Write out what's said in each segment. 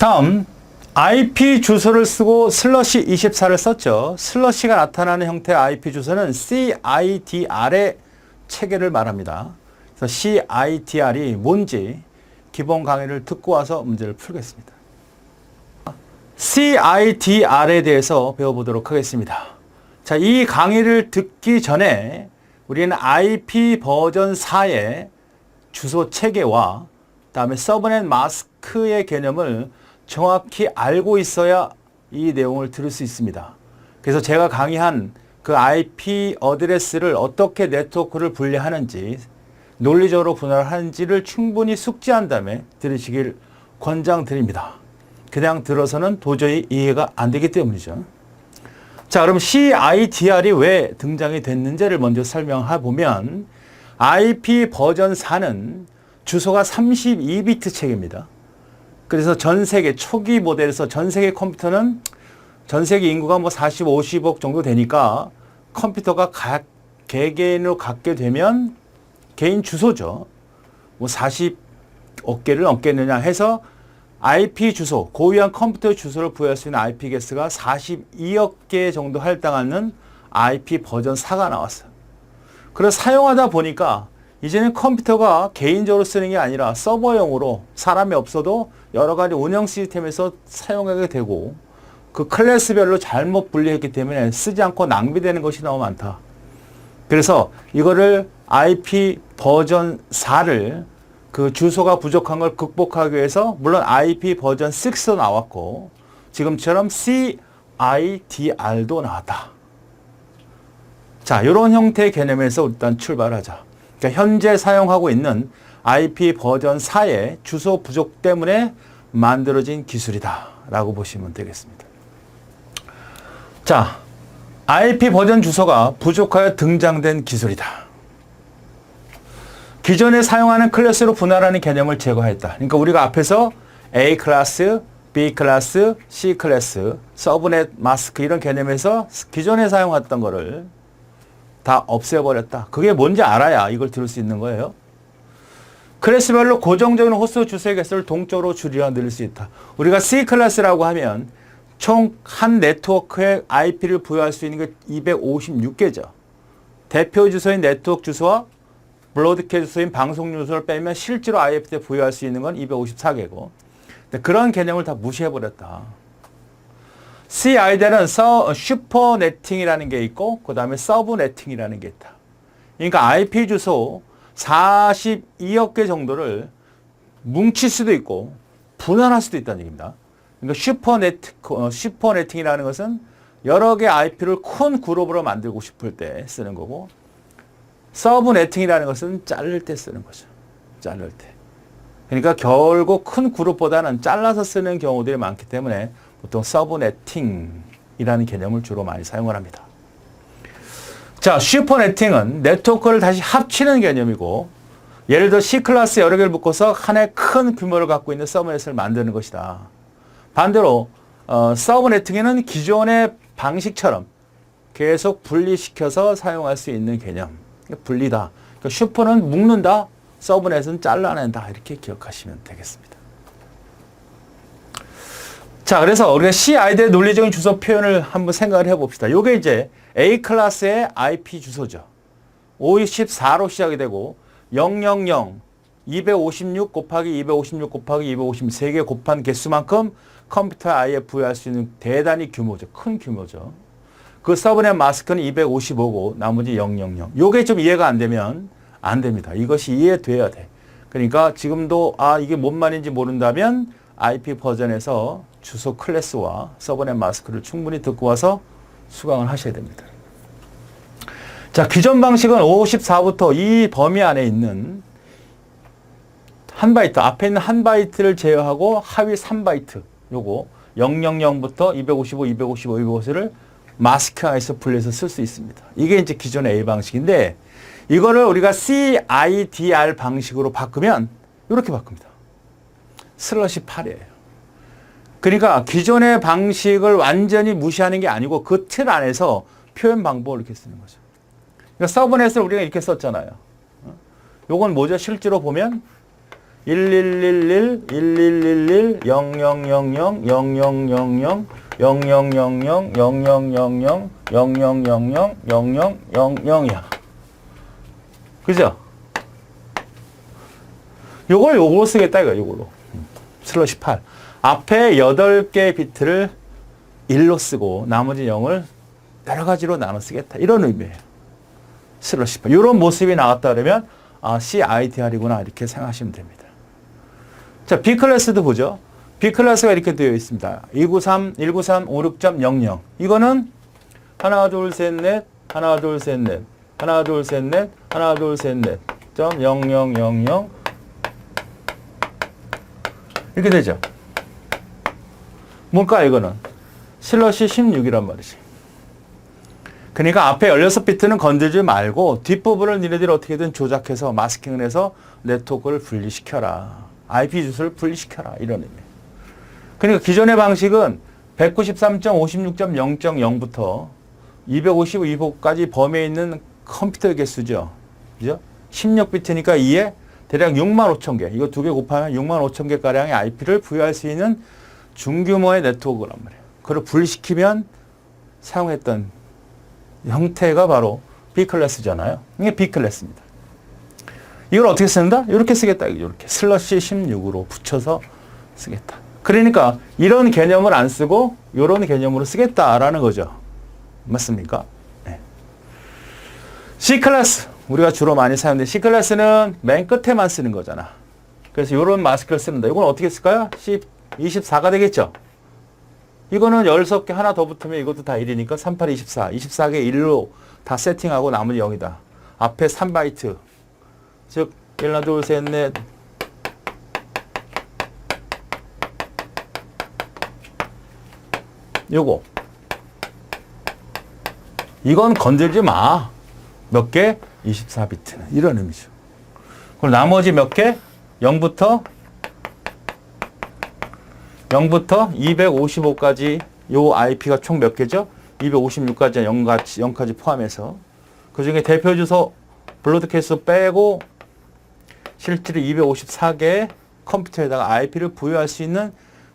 다음 IP 주소를 쓰고 슬러시 24를 썼죠. 슬러시가 나타나는 형태의 IP 주소는 CIDR의 체계를 말합니다. 그래서 CIDR이 뭔지 기본 강의를 듣고 와서 문제를 풀겠습니다. CIDR에 대해서 배워보도록 하겠습니다. 자, 이 강의를 듣기 전에 우리는 IP 버전 4의 주소 체계와 그다음에 서브넷 마스크의 개념을 정확히 알고 있어야 이 내용을 들을 수 있습니다. 그래서 제가 강의한 그 IP 어드레스를 어떻게 네트워크를 분리하는지, 논리적으로 분할하는지를 충분히 숙지한 다음에 들으시길 권장드립니다. 그냥 들어서는 도저히 이해가 안 되기 때문이죠. 자, 그럼 CIDR이 왜 등장이 됐는지를 먼저 설명해 보면, IP 버전 4는 주소가 32비트 체계입니다. 그래서 전 세계 초기 모델에서 전 세계 컴퓨터는 전 세계 인구가 뭐 40, 50억 정도 되니까 컴퓨터가 개개인으로 갖게 되면 개인 주소죠. 뭐 40억 개를 넘겠느냐 해서 IP 주소, 고유한 컴퓨터 주소를 부여할 수 있는 IP 개수가 42억 개 정도 할당하는 IP 버전 4가 나왔어요. 그래서 사용하다 보니까 이제는 컴퓨터가 개인적으로 쓰는 게 아니라 서버용으로 사람이 없어도 여러 가지 운영 시스템에서 사용하게 되고, 그 클래스별로 잘못 분리했기 때문에 쓰지 않고 낭비되는 것이 너무 많다. 그래서 이거를 IP 버전 4를 그 주소가 부족한 걸 극복하기 위해서, 물론 IP 버전 6도 나왔고 지금처럼 CIDR도 나왔다. 자, 이런 형태의 개념에서 일단 출발하자. 그러니까 현재 사용하고 있는 IP 버전 4의 주소 부족 때문에 만들어진 기술이다 라고 보시면 되겠습니다. 자, IP 버전 주소가 부족하여 등장된 기술이다. 기존에 사용하는 클래스로 분할하는 개념을 제거했다. 그러니까 우리가 앞에서 A 클래스, B 클래스, C 클래스, 서브넷 마스크 이런 개념에서 기존에 사용했던 거를 다 없애버렸다. 그게 뭔지 알아야 이걸 들을 수 있는 거예요. 클래스별로 고정적인 호스트 주소의 개수를 동적으로 줄이려 늘릴 수 있다. 우리가 C 클래스라고 하면 총 한 네트워크에 IP를 부여할 수 있는 게 256개죠. 대표 주소인 네트워크 주소와 브로드캐스트 주소인 방송 주소를 빼면 실제로 IP에 부여할 수 있는 건 254개고, 그런 개념을 다 무시해버렸다. CIDR은 슈퍼 네팅이라는 게 있고, 그 다음에 서브 네팅이라는 게 있다. 그러니까 IP 주소 42억 개 정도를 뭉칠 수도 있고 분할할 수도 있다는 얘기입니다. 그러니까 슈퍼 네팅이라는 것은 여러 개 IP를 큰 그룹으로 만들고 싶을 때 쓰는 거고, 서브 네팅이라는 것은 자를 때 쓰는 거죠. 자를 때. 그러니까 결국 큰 그룹보다는 잘라서 쓰는 경우들이 많기 때문에 보통 서브 네팅이라는 개념을 주로 많이 사용을 합니다. 자, 슈퍼 네팅은 네트워크를 다시 합치는 개념이고, 예를 들어 C 클래스 여러 개를 묶어서 하나의 큰 규모를 갖고 있는 서브넷을 만드는 것이다. 반대로 서브 네팅에는 기존의 방식처럼 계속 분리시켜서 사용할 수 있는 개념, 분리다. 그러니까 슈퍼는 묶는다, 서브넷은 잘라낸다, 이렇게 기억하시면 되겠습니다. 자, 그래서 우리가 CID의 논리적인 주소 표현을 한번 생각을 해봅시다. 이게 이제 A 클래스의 IP 주소죠. 54로 시작이 되고 000, 256 곱하기 256 곱하기 253개 곱한 개수만큼 컴퓨터에 아예 부여할 수 있는 대단히 규모죠. 큰 규모죠. 그 서브넷 마스크는 255고 나머지 000. 요게 좀 이해가 안 되면 안 됩니다. 이것이 이해돼야 돼. 그러니까 지금도 이게 뭔 말인지 모른다면 IP 버전에서 주소 클래스와 서브넷 마스크를 충분히 듣고 와서 수강을 하셔야 됩니다. 자, 기존 방식은 54부터 이 범위 안에 있는 한 바이트, 앞에 있는 한 바이트를 제어하고 하위 3바이트, 요거 000부터 255, 255, 255를 마스크 안에서 분리해서 쓸 수 있습니다. 이게 이제 기존의 A 방식인데, 이거를 우리가 CIDR 방식으로 바꾸면 이렇게 바꿉니다. 슬러시 8이에요. 그러니까 기존의 방식을 완전히 무시하는 게 아니고 그 틀 안에서 표현 방법을 이렇게 쓰는 거죠. 그러니까 서브넷을 우리가 이렇게 썼잖아요. 요건 뭐죠? 실제로 보면 1111, 1111, 0000, 0000, 0000, 0000, 0000, 0000이야. 그죠? 요걸로 쓰겠다, 이거, 요걸로. 슬러시 8. 앞에 8개의 비트를 1로 쓰고, 나머지 0을 여러 가지로 나눠 쓰겠다. 이런 의미예요. 슬러시 8. 이런 모습이 나왔다 그러면, 아, CIDR이구나. 이렇게 생각하시면 됩니다. 자, B클래스도 보죠. B클래스가 이렇게 되어 있습니다. 293, 193, 56.00. 이거는 하나, 둘, 셋, 넷, 하나, 둘, 셋, 넷, 하나, 둘, 셋, 넷, 하나, 둘, 셋, 넷, 점, 0000. 이렇게 되죠. 뭘까, 이거는? 슬러시 16이란 말이지. 그러니까 앞에 16비트는 건들지 말고 뒷부분을 니네들이 어떻게든 조작해서 마스킹을 해서 네트워크를 분리시켜라. IP 주소를 분리시켜라. 이런 의미. 그러니까 기존의 방식은 193.56.0.0부터 255까지 범위에 있는 컴퓨터 개수죠. 그죠? 16비트니까 2에 대략 65,000개. 이거 2개 곱하면 65,000개가량의 IP를 부여할 수 있는 중규모의 네트워크란 말이에요. 그걸 분리시키면 사용했던 형태가 바로 B클래스잖아요. 이게 B클래스입니다. 이걸 어떻게 쓴다? 이렇게 쓰겠다. 이렇게 슬러시 16으로 붙여서 쓰겠다. 그러니까 이런 개념을 안 쓰고 이런 개념으로 쓰겠다라는 거죠. 맞습니까? 네. C클래스. 우리가 주로 많이 사용하는 C클래스는 맨 끝에만 쓰는 거잖아. 그래서 이런 마스크를 쓰는다. 이건 어떻게 쓸까요? C24가 되겠죠? 이거는 16개 하나 더 붙으면 이것도 다 1이니까 38, 24. 24개 1로 다 세팅하고 나머지 0이다. 앞에 3바이트. 즉, 1, 2, 3, 4. 요거. 이건 건들지 마. 몇 개? 24비트는. 이런 의미죠. 그럼 나머지 몇 개? 0부터 255까지 요 IP가 총 몇 개죠? 256까지 0까지 포함해서. 그 중에 대표 주소 블로드캐스트 빼고 실제로 254개의 컴퓨터에다가 IP를 부여할 수 있는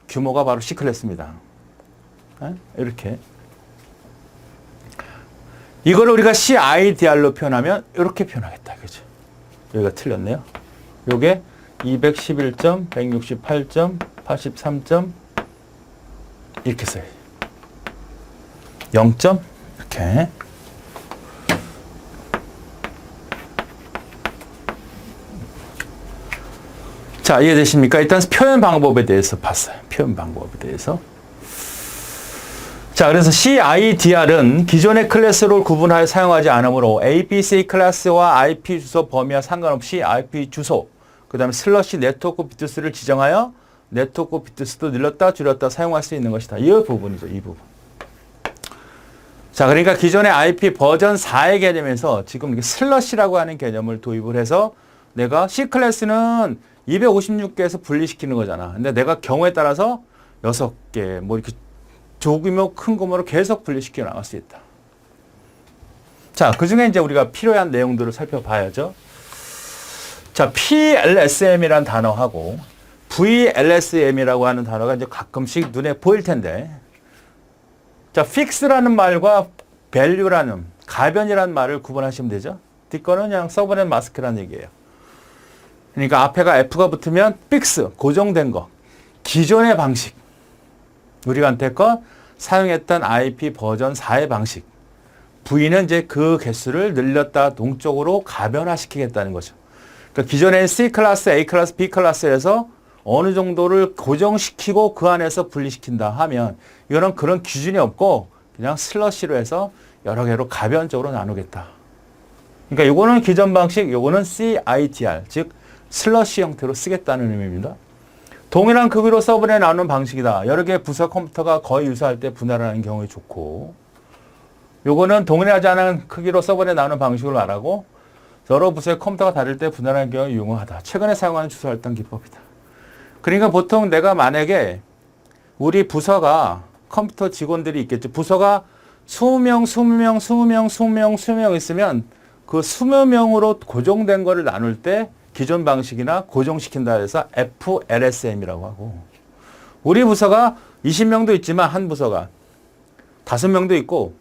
규모가 바로 C클래스입니다. 이렇게. 이걸 우리가 CIDR로 표현하면 이렇게 표현하겠다. 그죠? 여기가 틀렸네요. 요게 211점, 168점, 83점 이렇게 써요. 0점 이렇게. 자, 이해되십니까? 일단 표현 방법에 대해서 봤어요. 표현 방법에 대해서. 자, 그래서 CIDR은 기존의 클래스로 구분하여 사용하지 않으므로 ABC 클래스와 IP 주소 범위와 상관없이 IP 주소, 그 다음에 슬러시 네트워크 비트수를 지정하여 네트워크 비트수도 늘렸다 줄였다 사용할 수 있는 것이다. 이 부분이죠. 이 부분. 자, 그러니까 기존의 IP 버전 4의 개념에서 지금 이렇게 슬러시라고 하는 개념을 도입을 해서 내가 C 클래스는 256개에서 분리시키는 거잖아. 근데 내가 경우에 따라서 6개, 뭐 이렇게 조규모 큰 규모로 계속 분리시켜 나갈 수 있다. 자, 그 중에 이제 우리가 필요한 내용들을 살펴봐야죠. 자, PLSM이라는 단어하고 VLSM이라고 하는 단어가 이제 가끔씩 눈에 보일 텐데, 자, fix라는 말과 value라는 가변이라는 말을 구분하시면 되죠. 뒷거는 그냥 서브넷 마스크라는 얘기예요. 그러니까 앞에가 F가 붙으면 fix, 고정된 거. 기존의 방식. 우리가 안테껏 사용했던 IP 버전 4의 방식. V는 이제 그 개수를 늘렸다 동쪽으로 가변화시키겠다는 거죠. 그러니까 기존에 C 클래스, A 클래스, B 클래스에서 어느 정도를 고정시키고 그 안에서 분리시킨다 하면 이거는 그런 기준이 없고 그냥 슬러시로 해서 여러 개로 가변적으로 나누겠다. 그러니까 이거는 기존 방식, 이거는 CIDR, 즉 슬러시 형태로 쓰겠다는 의미입니다. 동일한 크기로 서브넷 나누는 방식이다. 여러 개의 부서 컴퓨터가 거의 유사할 때 분할하는 경우에 좋고, 요거는 동일하지 않은 크기로 서브넷 나누는 방식으로 말하고 여러 부서의 컴퓨터가 다를 때 분할하는 경우에 유용하다. 최근에 사용하는 주소 할당 기법이다. 그러니까 보통 내가 만약에 우리 부서가 컴퓨터 직원들이 있겠죠. 부서가 20명 있으면 그 20명으로 고정된 거를 나눌 때 기존 방식이나 고정시킨다 해서 FLSM이라고 하고, 우리 부서가 20명도 있지만 한 부서가 5명도 있고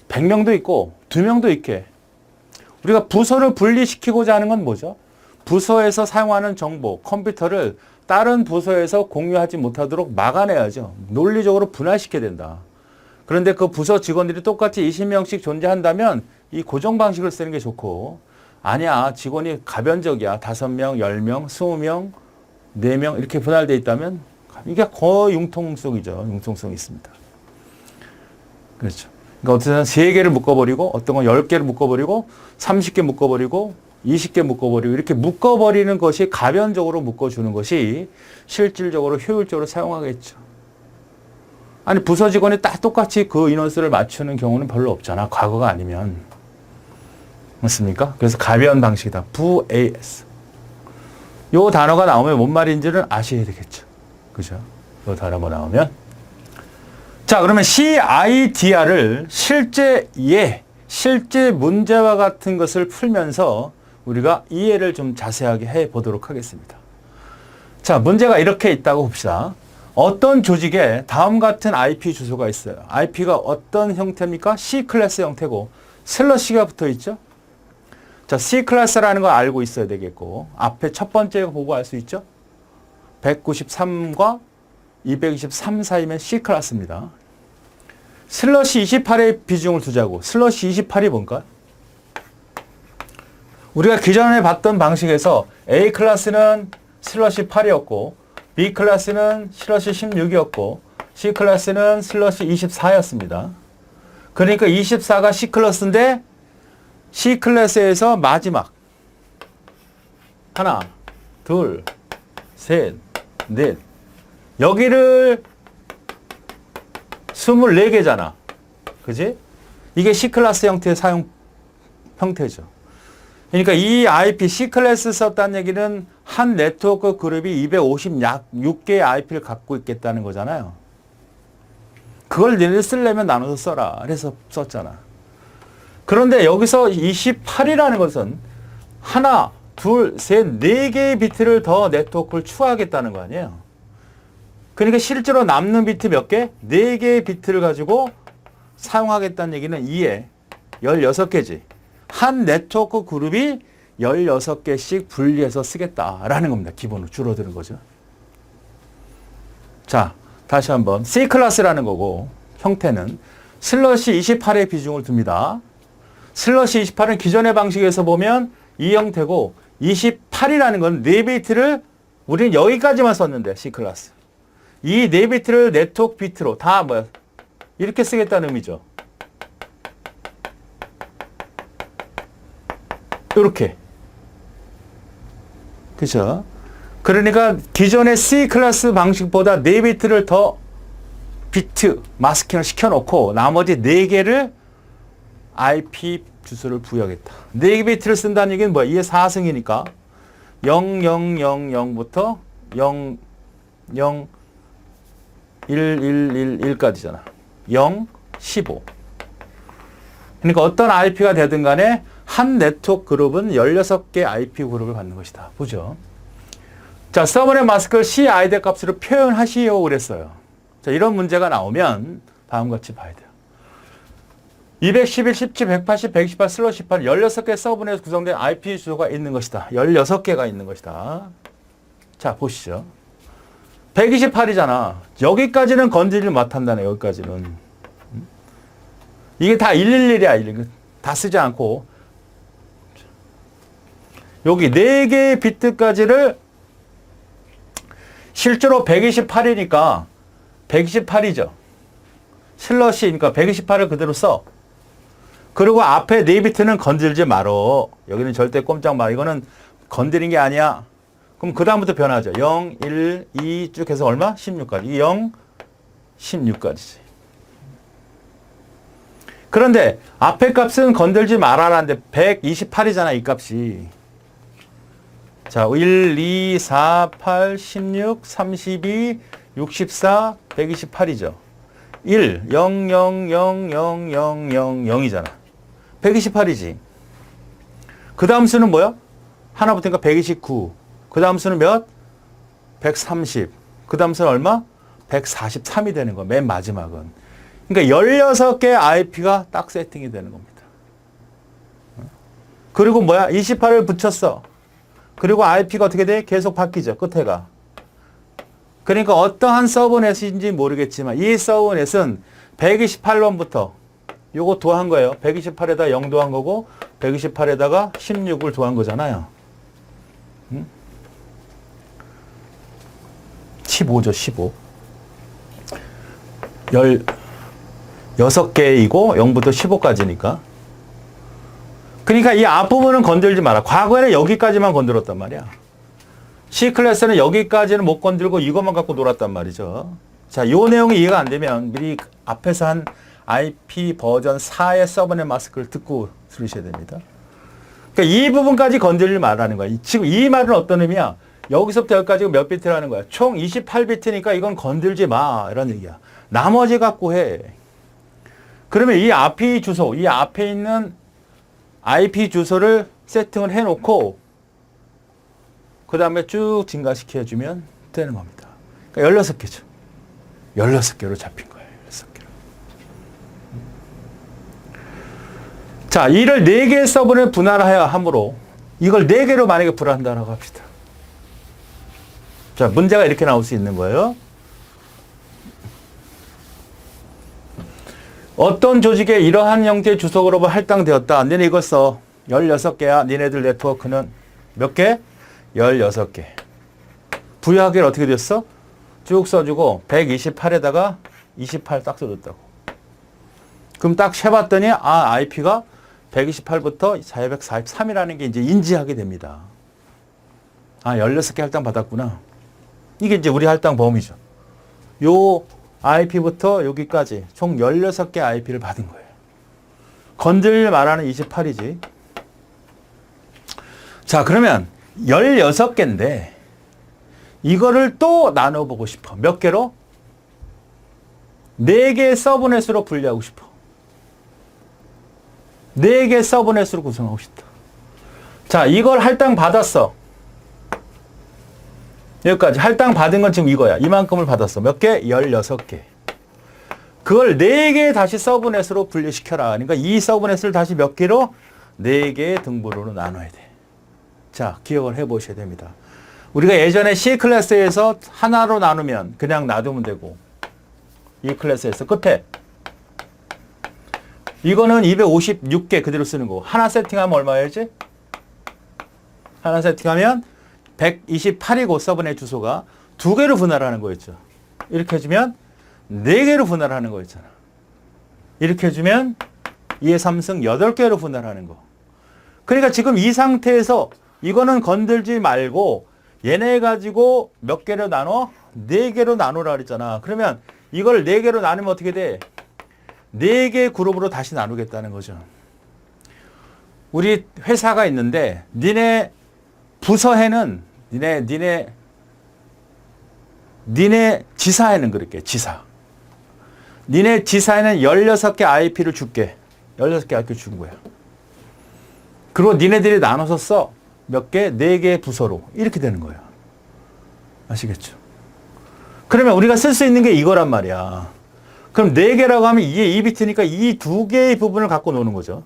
100명도 있고 2명도 있게, 우리가 부서를 분리시키고자 하는 건 뭐죠? 부서에서 사용하는 정보, 컴퓨터를 다른 부서에서 공유하지 못하도록 막아내야죠. 논리적으로 분할시켜야 된다. 그런데 그 부서 직원들이 똑같이 20명씩 존재한다면 이 고정 방식을 쓰는 게 좋고, 아니야, 직원이 가변적이야. 5명, 10명, 20명, 4명 이렇게 분할되어 있다면 이게 거의 융통성이죠. 융통성이 있습니다. 그렇죠. 그러니까 어떤 3개를 묶어버리고, 어떤 건 10개를 묶어버리고, 30개 묶어버리고, 20개 묶어버리고, 이렇게 묶어버리는 것이 가변적으로 묶어주는 것이 실질적으로 효율적으로 사용하겠죠. 아니, 부서 직원이 딱 똑같이 그 인원수를 맞추는 경우는 별로 없잖아. 과거가 아니면. 맞습니까? 그래서 가변 방식이다. VAS. 요 단어가 나오면 뭔 말인지는 아셔야 되겠죠. 그죠? 요 단어가 나오면. 자, 그러면 CIDR을 실제 문제와 같은 것을 풀면서 우리가 이해를 좀 자세하게 해 보도록 하겠습니다. 자, 문제가 이렇게 있다고 봅시다. 어떤 조직에 다음 같은 IP 주소가 있어요. IP가 어떤 형태입니까? C클래스 형태고 슬러시가 붙어 있죠. 자, C클래스라는 걸 알고 있어야 되겠고, 앞에 첫 번째 보고 알 수 있죠. 193과 223 사이면 C클래스입니다. 슬러시 28의 비중을 두자고. 슬러시 28이 뭔가? 우리가 기존에 봤던 방식에서 A 클래스는 슬러시 8이었고, B 클래스는 슬러시 16이었고, C 클래스는 슬러시 24였습니다. 그러니까 24가 C 클래스인데, C 클래스에서 마지막 하나, 둘, 셋, 넷, 여기를 24개잖아. 그지? 이게 C클래스 형태의 사용 형태죠. 그러니까 이 IP C클래스 썼다는 얘기는 한 네트워크 그룹이 256개의 IP를 갖고 있겠다는 거잖아요. 그걸 너네 쓰려면 나눠서 써라. 그래서 썼잖아. 그런데 여기서 28이라는 것은 하나, 둘, 셋, 4개의 비트를 더 네트워크를 추가하겠다는 거 아니에요. 그러니까 실제로 남는 비트 몇 개? 4개의 비트를 가지고 사용하겠다는 얘기는 2에 16개지. 한 네트워크 그룹이 16개씩 분리해서 쓰겠다라는 겁니다. 기본으로 줄어드는 거죠. 자, 다시 한번 C클래스라는 거고, 형태는 슬러시 28의 비중을 둡니다. 슬러시 28은 기존의 방식에서 보면 이 형태고, 28이라는 건 4비트를 우리는 여기까지만 썼는데, C클래스. 이 4비트를 네트워크 비트로 다 뭐야? 이렇게 쓰겠다는 의미죠. 이렇게. 그죠? 그러니까 기존의 C 클래스 방식보다 4비트를 더 비트 마스킹을 시켜놓고 나머지 4개를 IP 주소를 부여하겠다. 4비트를 쓴다는 얘기는 뭐야? 이게 4승이니까 0000부터 00111까지잖아. 0, 15. 그러니까 어떤 IP가 되든 간에 한 네트워크 그룹은 16개 IP 그룹을 갖는 것이다. 보죠. 자, 서버넷 마스크를 CID 값으로 표현하시오 그랬어요. 자, 이런 문제가 나오면 다음과 같이 봐야 돼요. 211, 17, 180, 128, 슬러시 8, 16개 서버넷에서 구성된 IP 주소가 있는 것이다. 16개가 있는 것이다. 자, 보시죠. 128이잖아. 여기까지는 건드리지 못한다네, 여기까지는. 이게 다 111이야, 111. 다 쓰지 않고. 여기 4개의 비트까지를 실제로 128이니까 128이죠. 슬러시니까 128을 그대로 써. 그리고 앞에 4비트는 건들지 말어. 여기는 절대 꼼짝 마. 이거는 건드린 게 아니야. 그럼 그 다음부터 변하죠. 0, 1, 2 쭉 해서 얼마? 16까지. 0, 16까지지. 그런데 앞에 값은 건들지 말아라는데 128이잖아, 이 값이. 자, 1, 2, 4, 8, 16, 32, 64, 128이죠. 1, 0, 0, 0, 0, 0, 0, 0이잖아. 128이지. 그 다음 수는 뭐야? 하나 붙으니까 129. 그 다음 수는 몇? 130. 그 다음 수는 얼마? 143이 되는 거, 맨 마지막은. 그러니까 16개의 IP가 딱 세팅이 되는 겁니다. 그리고 뭐야? 28을 붙였어. 그리고 IP가 어떻게 돼? 계속 바뀌죠, 끝에가. 그러니까 어떠한 서브넷인지 모르겠지만 이 서브넷은 128번부터 요거 도한 거예요. 128에다 0 도한 거고 128에다가 16을 도한 거잖아요. 15죠, 15. 16개이고 0부터 15까지니까. 그러니까 이 앞부분은 건들지 마라. 과거에는 여기까지만 건드렸단 말이야. C클래스는 여기까지는 못 건들고 이것만 갖고 놀았단 말이죠. 자, 요 내용이 이해가 안 되면 미리 앞에서 한 IP 버전 4의 서브넷 마스크를 듣고 들으셔야 됩니다. 그러니까 이 부분까지 건들지 말라는 거야. 지금 이 말은 어떤 의미야? 여기서부터 여기까지 몇 비트라는 거야? 총 28비트니까 이건 건들지 마. 이런 얘기야. 나머지 갖고 해. 그러면 이 IP 주소, 이 앞에 있는 IP 주소를 세팅을 해놓고 그 다음에 쭉 증가시켜주면 되는 겁니다. 그러니까 16개죠. 16개로 잡힌 거예요. 16개로. 자, 이를 4개의 서브넷 분할해야 하므로 이걸 4개로 만약에 분할한다고 합시다. 자, 문제가 이렇게 나올 수 있는 거예요. 어떤 조직에 이러한 형태의 주소 그룹은 할당되었다. 너네 이거 써. 16개야. 니네들 네트워크는 몇 개? 16개. 부여하기를 어떻게 됐어? 쭉 써주고 128에다가 28 딱 써줬다고. 그럼 딱 세봤더니 IP가 128부터 443이라는 게 이제 인지하게 됩니다. 16개 할당 받았구나. 이게 이제 우리 할당 범위죠. 요 IP부터 여기까지 총 16개 IP를 받은 거예요. 건들 말하는 28이지. 자, 그러면 16개인데 이거를 또 나눠보고 싶어. 몇 개로? 4개의 서브넷으로 분리하고 싶어. 4개 서브넷으로 구성하고 싶다. 자, 이걸 할당 받았어. 여기까지. 할당 받은 건 지금 이거야. 이만큼을 받았어. 몇 개? 16개. 그걸 4개 다시 서브넷으로 분리시켜라. 그러니까 이 서브넷을 다시 몇 개로? 4개의 등부로로 나눠야 돼. 자, 기억을 해 보셔야 됩니다. 우리가 예전에 C 클래스에서 하나로 나누면 그냥 놔두면 되고, 이 클래스에서 끝에 이거는 256개 그대로 쓰는 거고, 하나 세팅하면 얼마였지? 하나 세팅하면 128이고 서브넷 주소가 2개로 분할하는 거였죠. 이렇게 해주면 4개로 분할하는 거였잖아. 이렇게 해주면 2의 3승 8개로 분할하는 거. 그러니까 지금 이 상태에서 이거는 건들지 말고 얘네 가지고 몇 개로 나눠? 4개로 나누라 그랬잖아. 그러면 이걸 4개로 나누면 어떻게 돼? 4개 그룹으로 다시 나누겠다는 거죠. 우리 회사가 있는데 니네 부서에는 니네 지사에는 그렇게 지사. 니네 지사에는 16개 IP를 줄게. 16개 IP 준 거야. 그리고 니네들이 나눠서 써. 몇 개? 4개 부서로. 이렇게 되는 거야. 아시겠죠? 그러면 우리가 쓸 수 있는 게 이거란 말이야. 그럼 4개라고 하면 이게 2비트니까 이 2개의 부분을 갖고 노는 거죠.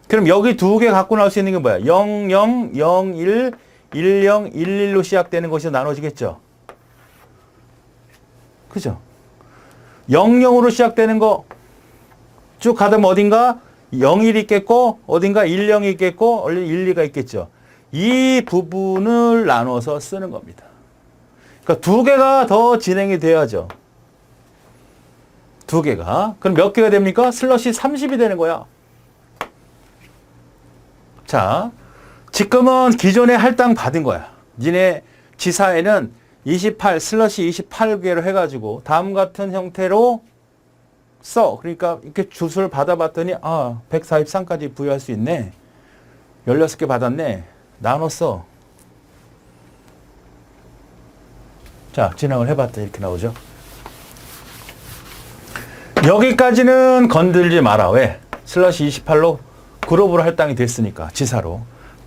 그럼 여기 2개 갖고 나올 수 있는 게 뭐야? 00, 01, 10, 11로 시작되는 것이 나눠지겠죠? 그죠? 00으로 시작되는 거 쭉 가다면 어딘가 01이 있겠고, 어딘가 10이 있겠고, 원래 12가 있겠죠? 이 부분을 나눠서 쓰는 겁니다. 그러니까 2개가 더 진행이 돼야죠. 2개가. 그럼 몇 개가 됩니까? 슬롯이 30이 되는 거야. 자, 지금은 기존에 할당 받은 거야. 니네 지사에는 28, 슬롯이 28개로 해가지고 다음 같은 형태로 써. 그러니까 이렇게 주소를 받아봤더니 143까지 부여할 수 있네. 16개 받았네. 나눴어. 자, 진행을 해봤더니 이렇게 나오죠. 여기까지는 건들지 마라. 왜? 슬롯이 28로 그룹으로 할당이 됐으니까, 지사로.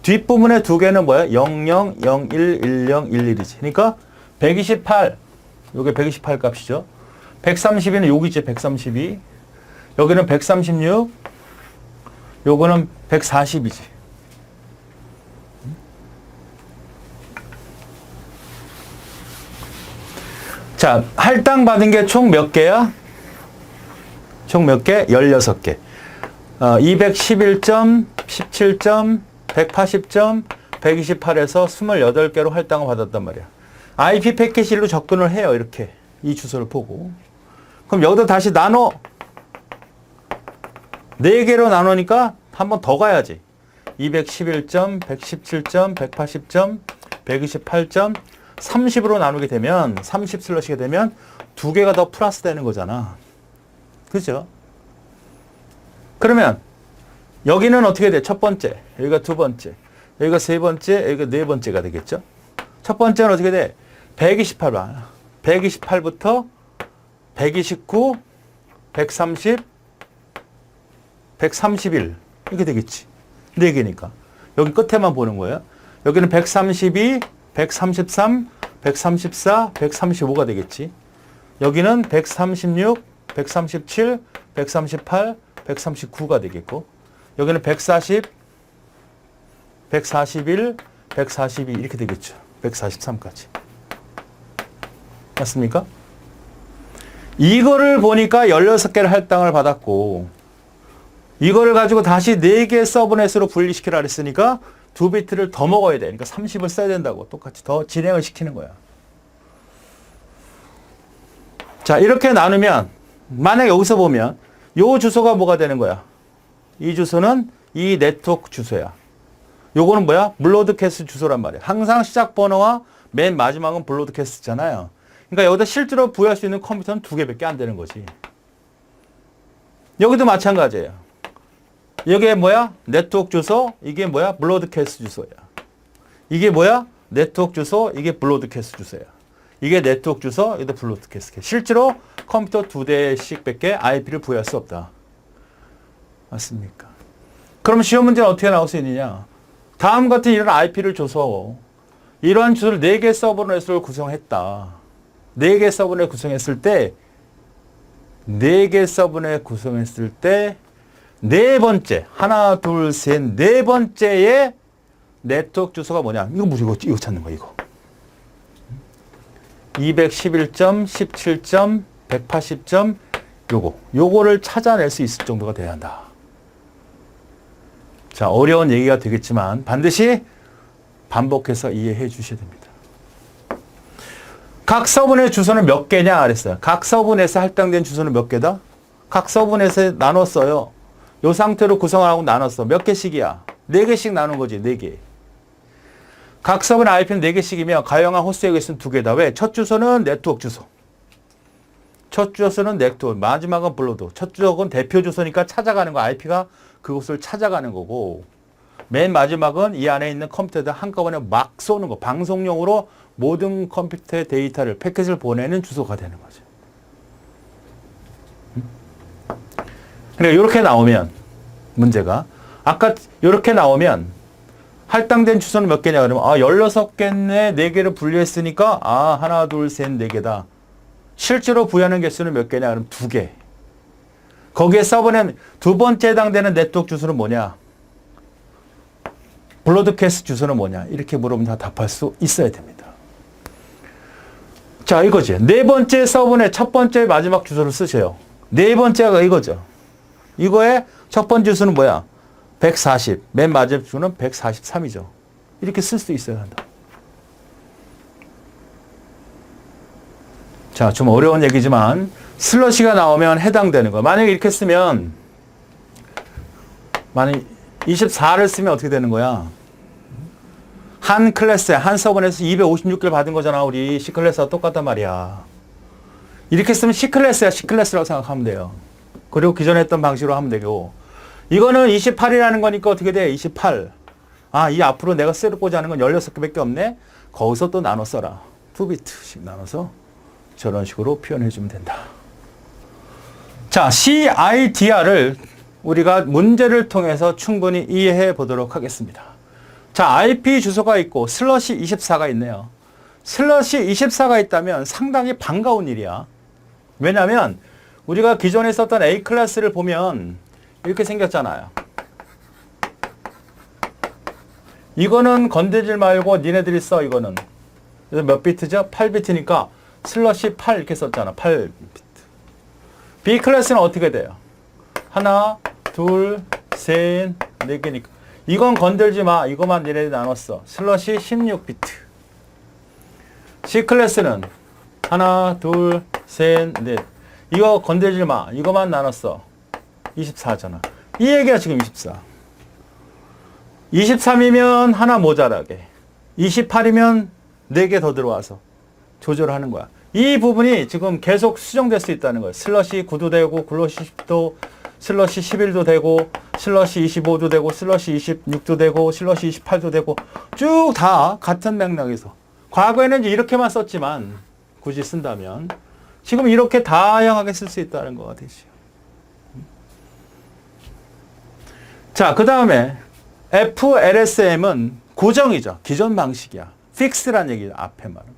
뒷부분에 두 개는 뭐야? 00, 01, 10, 11이지. 그러니까 128, 요게 128 값이죠. 132는 여기지, 132. 여기는 136, 요거는 140이지. 자, 할당 받은 게 총 몇 개야? 총 몇 개? 16개. 211점, 17점, 180점, 128에서 28개로 할당을 받았단 말이야. IP 패키지로 접근을 해요. 이렇게. 이 주소를 보고. 그럼 여기다 다시 나눠. 4개로 나누니까 한 번 더 가야지. 211점, 117점, 180점, 128점, 30으로 나누게 되면 30 슬러시게 되면 2개가 더 플러스 되는 거잖아. 그죠? 그러면 여기는 어떻게 돼? 첫 번째, 여기가 두 번째, 여기가 세 번째, 여기가 네 번째가 되겠죠? 첫 번째는 어떻게 돼? 128번. 128부터 129, 130, 131 이렇게 되겠지. 4개니까. 여기 끝에만 보는 거예요. 여기는 132, 133, 134, 135가 되겠지. 여기는 136, 137, 138, 139가 되겠고 여기는 140, 141, 142 이렇게 되겠죠. 143까지. 맞습니까? 이거를 보니까 16개를 할당을 받았고 이거를 가지고 다시 4개 서브넷으로 분리시키라 그랬으니까 2비트를 더 먹어야 돼. 그러니까 30을 써야 된다고. 똑같이 더 진행을 시키는 거야. 자, 이렇게 나누면 만약에 여기서 보면 요 주소가 뭐가 되는 거야? 이 주소는 이 네트워크 주소야. 요거는 뭐야? 블로드캐스트 주소란 말이야. 항상 시작 번호와 맨 마지막은 블로드캐스트잖아요. 그러니까 여기다 실제로 부여할 수 있는 컴퓨터는 2개밖에 안 되는 거지. 여기도 마찬가지예요. 이게 뭐야? 네트워크 주소, 이게 뭐야? 블로드캐스트 주소야. 이게 뭐야? 네트워크 주소, 이게 블로드캐스트 주소야. 이게 네트워크 주소, 이게 블로드캐스트. 실제로 컴퓨터 2대씩밖에 IP를 부여할 수 없다. 맞습니까? 그럼 시험 문제는 어떻게 나올 수 있느냐? 다음 같은 이런 IP를 줘서 이러한 주소를 4개 서브넷으로 구성했다. 4개 서브넷 구성했을 때 4개 서브넷 구성했을 때 네 번째, 하나, 둘, 셋, 네 번째의 네트워크 주소가 뭐냐? 이거 뭐지? 이거 찾는 거야, 이거. 211점, 17점, 180점, 요거를 찾아낼 수 있을 정도가 돼야 한다. 자, 어려운 얘기가 되겠지만 반드시 반복해서 이해해 주셔야 됩니다. 각 서브넷 주소는 몇 개냐 그랬어요. 각 서브넷에 할당된 주소는 몇 개다? 각 서브넷에 나눴어요. 이 상태로 구성을 하고 나눴어. 몇 개씩이야? 4개씩 나눈 거지. 4개. 각 서브넷 IP는 4개씩이면 가용한 호스트 엑스는 2개다. 왜? 첫 주소는 네트워크 주소. 첫 주소는 네트워크. 마지막은 블로드. 첫 주소는 대표 주소니까 찾아가는 거. IP가 그곳을 찾아가는 거고 맨 마지막은 이 안에 있는 컴퓨터에다 한꺼번에 막 쏘는 거. 방송용으로 모든 컴퓨터의 데이터를 패킷을 보내는 주소가 되는 거죠. 그러니까 이렇게 나오면 문제가 아까 이렇게 나오면 할당된 주소는 몇 개냐 그러면 16개네 4개를 분리했으니까 하나 둘 셋 4개다. 실제로 부여하는 개수는 몇 개냐 그러면 2개. 거기에 서브넷 두 번째 해당되는 네트워크 주소는 뭐냐? 블로드캐스트 주소는 뭐냐? 이렇게 물어보면 다 답할 수 있어야 됩니다. 자, 이거지. 네 번째 서브넷 첫 번째 마지막 주소를 쓰세요. 네 번째가 이거죠. 이거의 첫 번째 주소는 뭐야? 140. 맨 마지막 주소는 143이죠. 이렇게 쓸 수 있어야 한다. 자, 좀 어려운 얘기지만 슬러시가 나오면 해당되는 거. 만약에 이렇게 쓰면 만약 24를 쓰면 어떻게 되는 거야? 한 클래스에 한 서버넷에서 256개를 받은 거잖아. 우리 C클래스와 똑같단 말이야. 이렇게 쓰면 C클래스야. C클래스라고 생각하면 돼요. 그리고 기존에 했던 방식으로 하면 되고 이거는 28이라는 거니까 어떻게 돼? 28. 이 앞으로 내가 쓰고자 하는 건 16개밖에 없네. 거기서 또 나눠 써라. 2비트씩 나눠서 저런 식으로 표현해 주면 된다. 자, CIDR을 우리가 문제를 통해서 충분히 이해해 보도록 하겠습니다. 자, IP 주소가 있고 슬러시 24가 있네요. 슬러시 24가 있다면 상당히 반가운 일이야. 왜냐면 우리가 기존에 썼던 A 클래스를 보면 이렇게 생겼잖아요. 이거는 건드리지 말고 니네들이 써, 이거는. 그래서 몇 비트죠? 8비트니까 슬러시 8 이렇게 썼잖아. 8비트. B 클래스는 어떻게 돼요? 하나, 둘, 셋, 네 개니까. 이건 건들지 마. 이거만 니네들이 나눴어. 슬러시 16비트. C 클래스는 하나, 둘, 셋, 넷. 이거 건들지 마. 이거만 나눴어. 24잖아. 이 얘기가 지금 24. 23이면 하나 모자라게. 28이면 4개 더 들어와서 조절하는 거야. 이 부분이 지금 계속 수정될 수 있다는 거예요. 슬러시 9도 되고, 슬러시 10도, 슬러시 11도 되고, 슬러시 25도 되고, 슬러시 26도 되고, 슬러시 28도 되고, 쭉 다 같은 맥락에서. 과거에는 이제 이렇게만 썼지만, 굳이 쓴다면, 지금 이렇게 다양하게 쓸 수 있다는 거가 되죠. 자, 그 다음에 FLSM은 고정이죠. 기존 방식이야. 픽스란 얘기죠. 앞에 말은.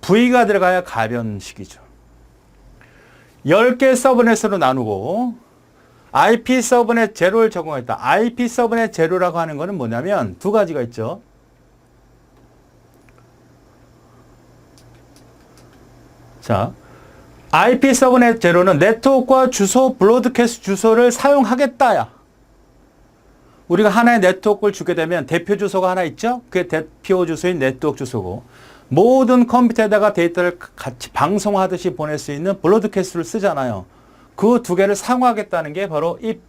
V가 들어가야 가변식이죠. 10개 서브넷으로 나누고 IP 서브넷 제로를 적용했다. IP 서브넷 제로라고 하는 거는 뭐냐면 두 가지가 있죠. 자, IP 서브넷 제로는 네트워크와 주소, 브로드캐스트 주소를 사용하겠다야. 우리가 하나의 네트워크를 주게 되면 대표 주소가 하나 있죠? 그게 대표 주소인 네트워크 주소고, 모든 컴퓨터에다가 데이터를 같이 방송하듯이 보낼 수 있는 브로드캐스트를 쓰잖아요. 그 두 개를 사용하겠다는 게 바로 if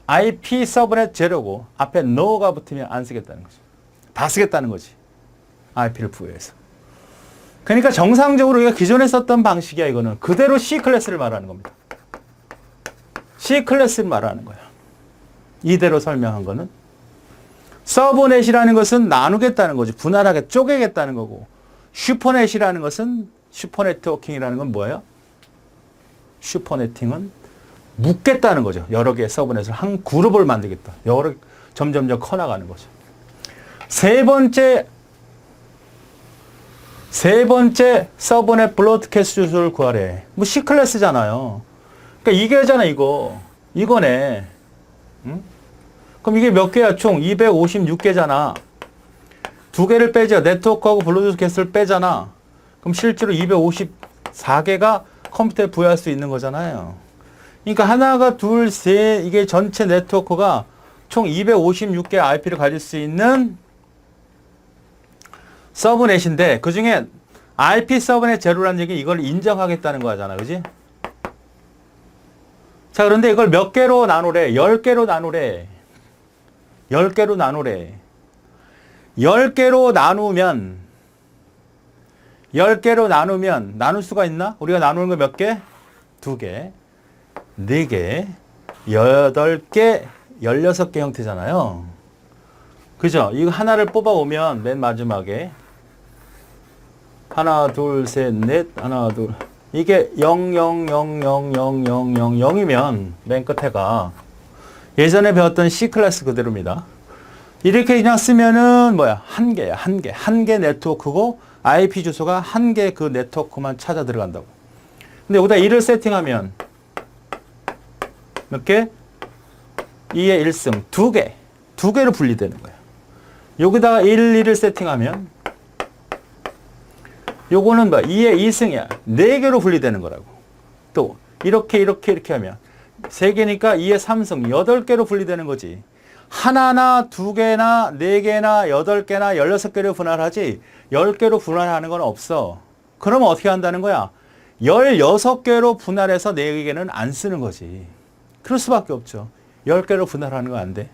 IP 서브넷 제로고, 앞에 no가 붙으면 안 쓰겠다는 거죠. 다 쓰겠다는 거지. IP를 부여해서. 그러니까 정상적으로 우리가 기존에 썼던 방식이야. 이거는 그대로 C 클래스를 말하는 겁니다. C 클래스를 말하는 거야. 이대로 설명한 거는. 서브넷이라는 것은 나누겠다는 거지. 분할하게 쪼개겠다는 거고, 슈퍼넷이라는 것은, 슈퍼네트워킹이라는 건 뭐예요? 슈퍼네팅은 묶겠다는 거죠. 여러 개의 서브넷을 한 그룹을 만들겠다. 점점점 커나가는 거죠. 세 번째 서브넷 브로드캐스트 주소를 구하래. 뭐 C 클래스잖아요. 그러니까 이게잖아, 이거. 이거네. 응? 그럼 이게 몇 개야? 총 256개잖아. 두 개를 빼죠. 네트워크하고 브로드캐스트를 빼잖아. 그럼 실제로 254개가 컴퓨터에 부여할 수 있는 거잖아요. 그러니까 하나가 둘, 셋, 이게 전체 네트워크가 총 256개의 IP를 가질 수 있는 서브넷인데, 그 중에 IP 서브넷 제로라는 얘기, 이걸 인정하겠다는 거잖아. 그지? 자, 그런데 이걸 몇 개로 나누래? 10개로 나누래. 10개로 나누래. 10개로 나누면 나눌 수가 있나? 우리가 나누는 거 몇 개? 2개, 4개, 8개, 16개 형태잖아요. 그죠? 이거 하나를 뽑아오면 맨 마지막에 하나, 둘, 셋, 넷, 하나, 둘. 이게 0, 0, 0, 0, 0, 0, 0, 0이면 맨 끝에가 예전에 배웠던 C 클래스 그대로입니다. 이렇게 그냥 쓰면은 뭐야? 한 개야, 한 개. 한 개 네트워크고 IP 주소가 한 개 그 네트워크만 찾아 들어간다고. 근데 여기다 1을 세팅하면 몇 개? 2의 1승. 2개. 2개로 분리되는 거야. 여기다가 1, 2를 세팅하면 요거는 뭐 2의 2승이야. 4개로 분리되는 거라고. 또 이렇게 하면 3개니까 2의 3승. 8개로 분리되는 거지. 하나나 2개나 4개나 8개나 16개로 분할하지 10개로 분할하는 건 없어. 그러면 어떻게 한다는 거야? 16개로 분할해서 4개는 안 쓰는 거지. 그럴 수밖에 없죠. 10개로 분할하는 거 안 돼.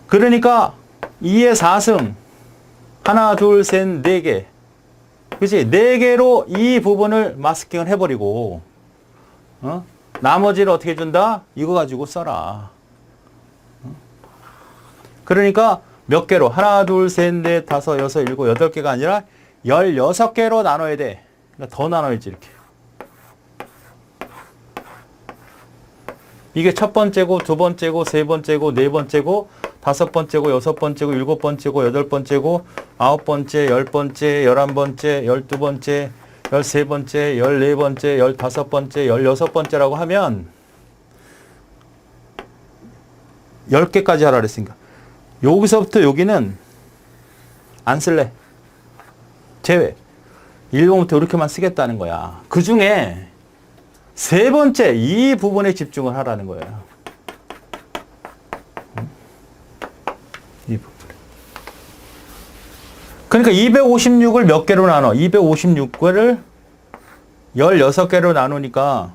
그러니까 2의 4승 하나, 둘, 셋, 4개. 그치? 4개로 이 부분을 마스킹을 해버리고, 나머지를 어떻게 해준다? 이거 가지고 써라. 그러니까 몇 개로? 하나, 둘, 셋, 넷, 다섯, 여섯, 일곱, 8개가 아니라 16개로 나눠야 돼. 그러니까 더 나눠야지, 이렇게. 이게 첫 번째고, 두 번째고, 세 번째고, 네 번째고, 5번째고, 6번째고, 7번째고, 8번째고, 9번째, 10번째, 11번째, 12번째, 13번째, 14번째, 15번째, 16번째라고 하면 10개까지 하라 그랬으니까 여기서부터 여기는 안 쓸래. 제외. 1번부터 이렇게만 쓰겠다는 거야. 그 중에 세 번째 이 부분에 집중을 하라는 거예요. 이 부분. 그러니까 256을 몇 개로 나눠? 256개를 16개로 나누니까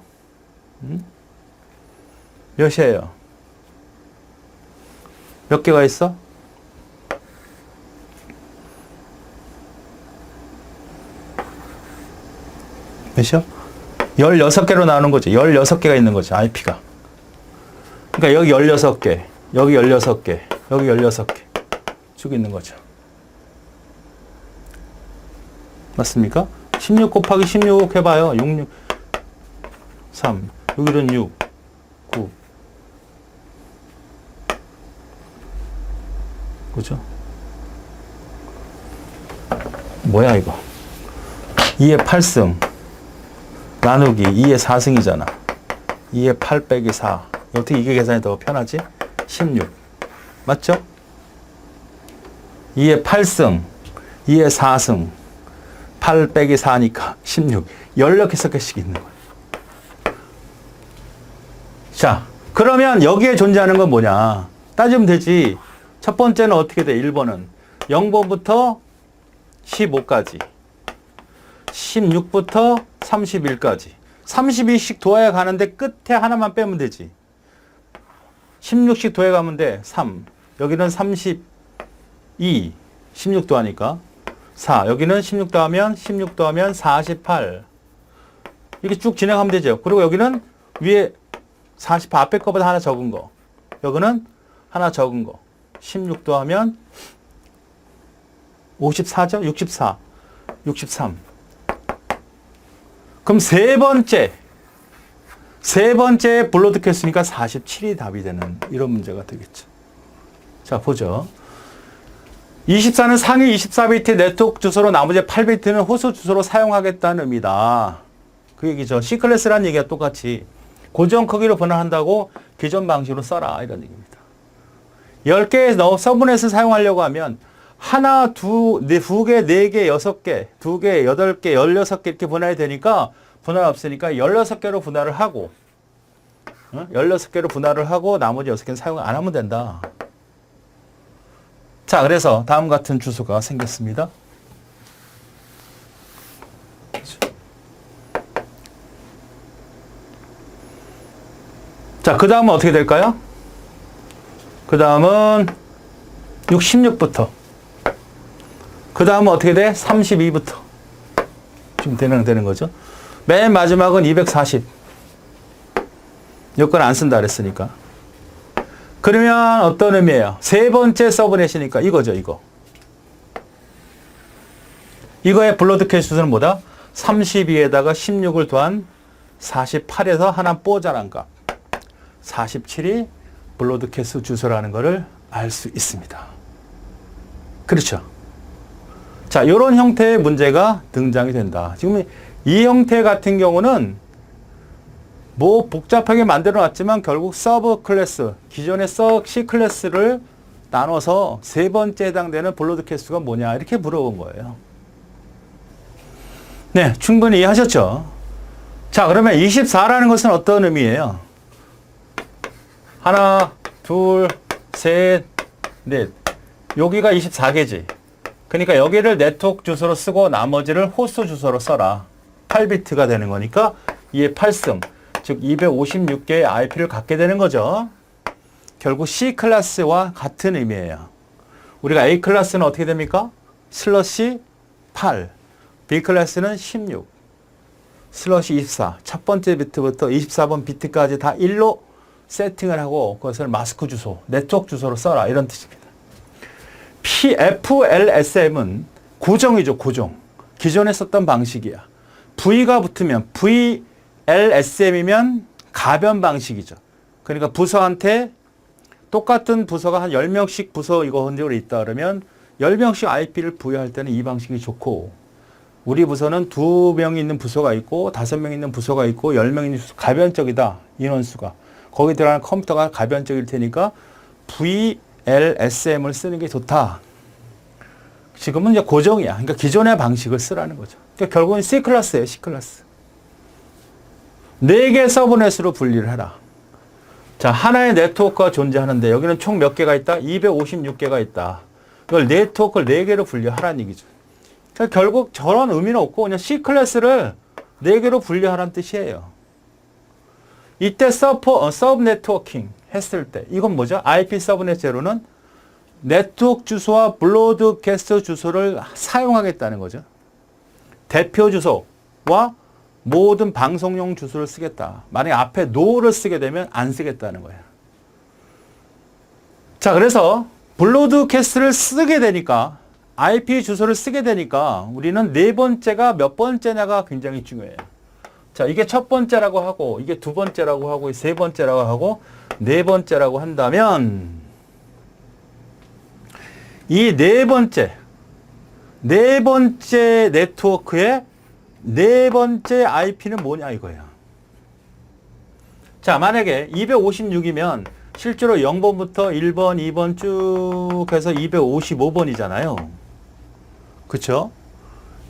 몇이에요? 몇 개가 있어? 몇이요? 16개로 나누는 거죠. 16개가 있는 거죠. IP가. 그러니까 여기 16개, 여기 16개, 여기 16개 쭉 있는 거죠. 맞습니까? 16 곱하기 16 해봐요. 6, 6, 3. 여기는 6, 9. 그죠? 뭐야, 이거? 2의 8승. 나누기 2의 4승이잖아. 2의 8 빼기 4. 어떻게 이게 계산이 더 편하지? 16. 맞죠? 2의 8승. 2의 4승. 8 빼기 4니까 16. 16개씩 있는 거예요. 자, 그러면 여기에 존재하는 건 뭐냐? 따지면 되지. 첫 번째는 어떻게 돼? 1번은 0번부터 15까지. 16부터 31까지. 32씩 도화해 가는데 끝에 하나만 빼면 되지. 16씩 도해 가면 돼. 3. 여기는 32. 16 더하니까. 4. 여기는 16 더하면 16 더하면 48. 이렇게 쭉 진행하면 되죠. 그리고 여기는 위에 48 앞에 거보다 하나 적은 거. 여기는 하나 적은 거. 16 더하면 54죠? 64. 63. 그럼 세 번째 블러드 켰으니까 47이 답이 되는 이런 문제가 되겠죠. 자, 보죠. 24는 상위 24비트 네트워크 주소로 나머지 8비트는 호수 주소로 사용하겠다는 의미다. 그 얘기죠. C클래스라는 얘기가 똑같이 고정 크기로 변환한다고 기존 방식으로 써라 이런 얘기입니다. 10개의 서브넷을 사용하려고 하면 하나, 두 개, 네 개, 6개, 2개, 8개, 16개 이렇게 분할이 되니까 분할 없으니까 16개로 분할을 하고 16개로 분할을 하고 나머지 6개는 사용 안 하면 된다. 자, 그래서 다음 같은 주소가 생겼습니다. 자, 그 다음은 어떻게 될까요? 그 다음은 66부터. 그 다음은 어떻게 돼? 32부터. 지금 되는 거죠. 맨 마지막은 240. 여건 안 쓴다 그랬으니까. 그러면 어떤 의미예요? 세 번째 서브넷이니까 이거죠, 이거. 이거의 블러드캣 수는 뭐다? 32에다가 16을 더한 48에서 하나 뽀자란 값. 47이 블러드캣 수 주소라는 것을 알 수 있습니다. 그렇죠. 자, 이런 형태의 문제가 등장이 된다. 지금 이 형태 같은 경우는 뭐 복잡하게 만들어 놨지만 결국 서브 클래스, 기존의 C 클래스를 나눠서 세 번째 해당되는 블러드캣 수가 뭐냐 이렇게 물어본 거예요. 네, 충분히 이해하셨죠? 자, 그러면 24라는 것은 어떤 의미예요? 하나, 둘, 셋, 넷. 여기가 24개지. 그러니까 여기를 네트워크 주소로 쓰고 나머지를 호스트 주소로 써라. 8비트가 되는 거니까 2의 8승, 즉 256개의 IP를 갖게 되는 거죠. 결국 C 클래스와 같은 의미예요. 우리가 A 클래스는 어떻게 됩니까? 슬러시 8, B 클래스는 16, 슬러시 24. 첫 번째 비트부터 24번 비트까지 다 1로 세팅을 하고 그것을 마스크 주소, 네트워크 주소로 써라 이런 뜻입니다. FLSM은 고정이죠, 고정. 기존에 썼던 방식이야. V가 붙으면 VLSM이면 가변 방식이죠. 그러니까 부서한테 똑같은 부서가 한 10명씩 부서 이거 혼적으로 있다 그러면 10명씩 IP를 부여할 때는 이 방식이 좋고, 우리 부서는 2명 있는 부서가 있고 5명 있는 부서가 있고 10명 있는 부서, 가변적이다. 인원수가. 거기 들어가는 컴퓨터가 가변적일 테니까 VLSM을 쓰는 게 좋다. 지금은 이제 고정이야. 그러니까 기존의 방식을 쓰라는 거죠. 그러니까 결국은 C클래스예요. C클래스. 4개 서브넷으로 분리를 해라. 자, 하나의 네트워크가 존재하는데 여기는 총 몇 개가 있다? 256개가 있다. 이걸 네트워크를 4개로 분리하라는 얘기죠. 그러니까 결국 저런 의미는 없고 그냥 C클래스를 4개로 분리하라는 뜻이에요. 이때 서브 네트워킹 했을 때 이건 뭐죠? IP 서브넷 제로는 네트워크 주소와 브로드캐스트 주소를 사용하겠다는 거죠. 대표 주소와 모든 방송용 주소를 쓰겠다. 만약에 앞에 no를 쓰게 되면 안 쓰겠다는 거예요. 자, 그래서 브로드캐스트를 쓰게 되니까 IP 주소를 쓰게 되니까 우리는 네 번째가 몇 번째냐가 굉장히 중요해요. 자, 이게 첫 번째라고 하고 이게 두 번째라고 하고 세 번째라고 하고 네 번째라고 한다면 이 네 번째 네트워크의 네 번째 IP는 뭐냐 이거예요. 자, 만약에 256이면 실제로 0번부터 1번, 2번 쭉 해서 255번이잖아요. 그렇죠?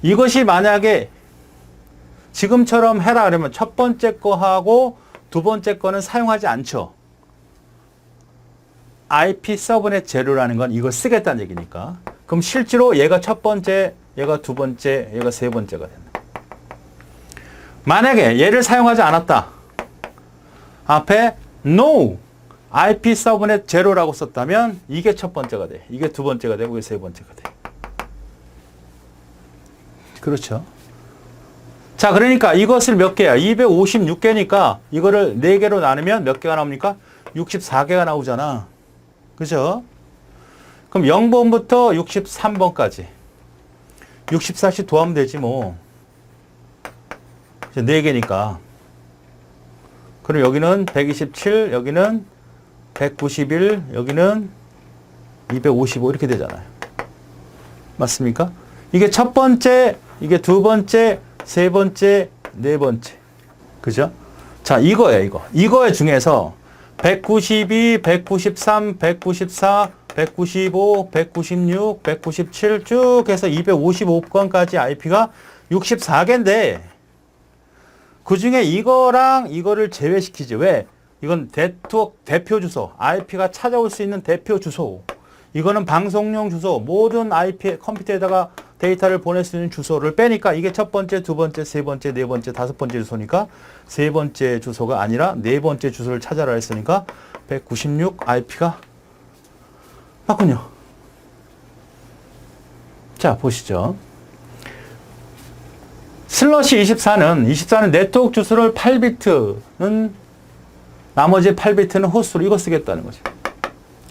이것이 만약에 지금처럼 해라 그러면 첫 번째 거 하고 두 번째 거는 사용하지 않죠. IP 서브넷 제로라는 건 이걸 쓰겠다는 얘기니까. 그럼 실제로 얘가 첫 번째, 얘가 두 번째, 얘가 세 번째가 된다. 만약에 얘를 사용하지 않았다. 앞에 no IP 서브넷 제로라고 썼다면 이게 첫 번째가 돼. 이게 두 번째가 되고 이게 세 번째가 돼. 그렇죠. 자, 그러니까 이것을 몇 개야? 256개니까 이거를 4개로 나누면 몇 개가 나옵니까? 64개가 나오잖아. 그죠? 그럼 0번부터 63번까지 64씩 더하면 되지 뭐. 이제 4개니까. 그럼 여기는 127, 여기는 191, 여기는 255 이렇게 되잖아요. 맞습니까? 이게 첫 번째, 이게 두 번째, 세 번째, 네 번째. 그죠? 자, 이거예요, 이거. 이거의 중에서 192, 193, 194, 195, 196, 197 쭉 해서 255건까지 IP가 64개인데 그 중에 이거랑 이거를 제외시키지. 왜? 이건 네트워크 대표 주소, IP가 찾아올 수 있는 대표 주소. 이거는 방송용 주소, 모든 IP 컴퓨터에다가 데이터를 보낼 수 있는 주소를 빼니까 이게 첫 번째, 두 번째, 세 번째, 네 번째, 다섯 번째 주소니까 세 번째 주소가 아니라 네 번째 주소를 찾아라 했으니까 196 IP가 맞군요. 자, 보시죠. 슬러시 24는 네트워크 주소를 8비트는 나머지 8비트는 호스트로 이거 쓰겠다는 거죠.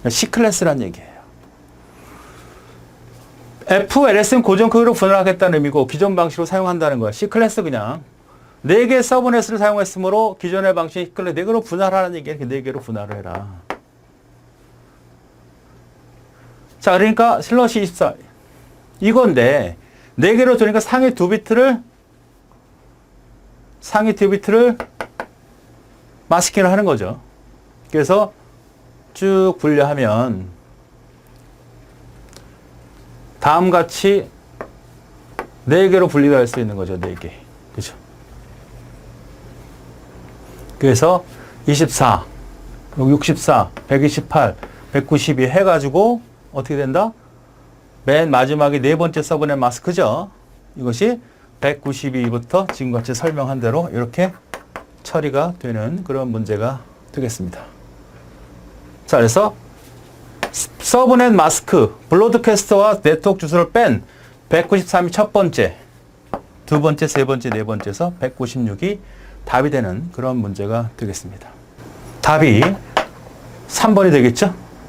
C클래스란 얘기예요. FLS는 고정 크기로 분할하겠다는 의미고 기존 방식으로 사용한다는 거야. C클래스 그냥 4개 서브넷을 사용했으므로 기존의 방식 C클래스 4개로 분할하는 얘기야. 4개로 분할을 해라. 자, 그러니까 슬러시 24 이건데 4개로 두니까 상위 2비트를 마스킹을 하는 거죠. 그래서 쭉 분류하면 다음같이 4개로 분리를 할 수 있는 거죠. 4개. 그죠? 그래서 24, 64, 128, 192 해가지고 어떻게 된다? 맨 마지막에 네 번째 서브넷 마스크죠. 이것이 192부터 지금같이 설명한 대로 이렇게 처리가 되는 그런 문제가 되겠습니다. 자, 그래서 서브넷 마스크, 브로드캐스터와 네트워크 주소를 뺀 193이 첫 번째, 두 번째, 세 번째, 네 번째에서 196이 답이 되는 그런 문제가 되겠습니다. 답이 3번이 되겠죠?